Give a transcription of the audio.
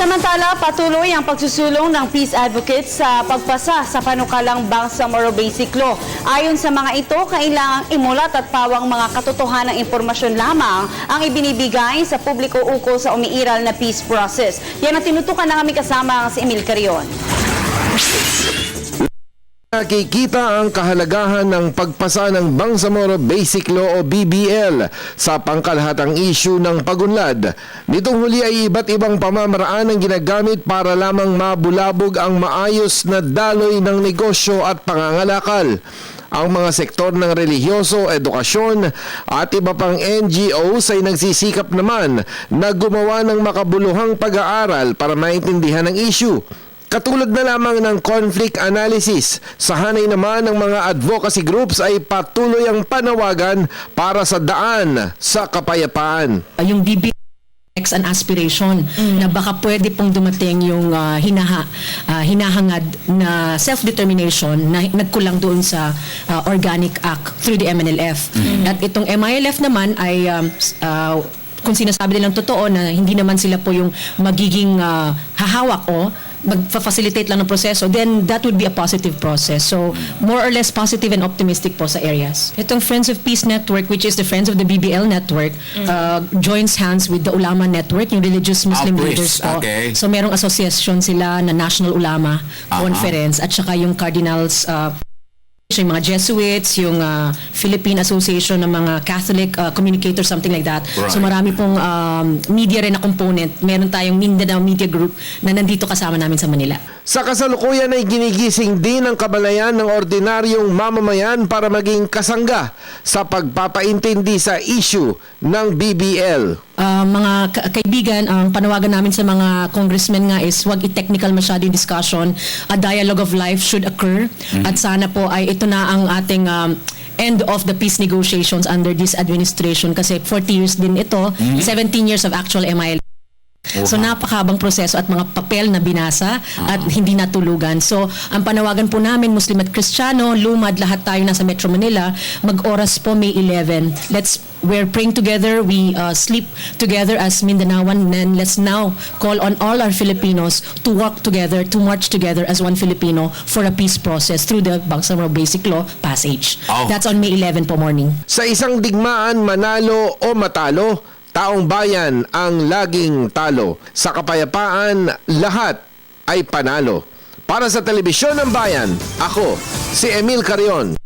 Samantala, patuloy ang pagsusulong ng peace advocates sa pagpasa sa panukalang Bangsamoro Basic Law. Ayon sa mga ito, kailangang imulat at pawang mga katotohanang impormasyon lamang ang ibinibigay sa publiko ukol sa umiiral na peace process. Yan ang tinutukan na kami kasama si Emil Carion. Nakikita ang kahalagahan ng pagpasa ng Bangsamoro Basic Law o BBL sa pangkalahatang issue ng pagunlad. Nitong huli ay iba't ibang pamamaraan ang ginagamit para lamang mabulabog ang maayos na daloy ng negosyo at pangangalakal. Ang mga sektor ng relihiyoso, edukasyon at iba pang NGOs ay nagsisikap naman na gumawa ng makabuluhang pag-aaral para maintindihan ang issue. Katulad na lamang ng conflict analysis, sa hanay naman ng mga advocacy groups ay patuloy ang panawagan para sa daan sa kapayapaan. Yung BBL an aspiration na baka pwede pong dumating yung hinahangad na self-determination na nagkulang doon sa Organic Act through the MNLF. At itong MILF naman ay kung sinasabi nilang totoo na hindi naman sila po yung magiging hahawak o mag-facilitate lang ng proseso, then that would be a positive process. So, more or less positive and optimistic po sa areas. Itong Friends of Peace Network, which is the Friends of the BBL Network, joins hands with the Ulama Network, yung religious Muslim leaders po. Okay. So, merong association sila na National Ulama Conference at saka yung Cardinals, yung mga Jesuits, yung Philippine Association ng mga Catholic Communicators, something like that. Right. So marami pong media rin na component. Meron tayong Mindanao Media Group na nandito kasama namin sa Manila. Sa kasalukuyan ay ginigising din ang kabalayan ng ordinaryong mamamayan para maging kasangga sa pagpapaintindi sa issue ng BBL. Mga kaibigan, ang panawagan namin sa mga congressmen nga is wag i-technical masyado yung discussion. A dialogue of life should occur. At sana po ay ito na ang ating end of the peace negotiations under this administration kasi 40 years din ito, 17 years of actual MIL. So napakahabang proseso at mga papel na binasa at hindi natulugan. So ang panawagan po namin, Muslim at Kristiyano, lumad, lahat tayo nasa Metro Manila, mag-oras po May 11. We're praying together, we sleep together as Mindanaoan, and let's now call on all our Filipinos to work together, to march together as one Filipino for a peace process through the Bangsamoro Basic Law passage. That's on May 11 po morning. Sa isang digmaan, manalo o matalo, taong bayan ang laging talo. Sa kapayapaan, lahat ay panalo. Para sa Telebisyon ng Bayan, ako si Emil Carion.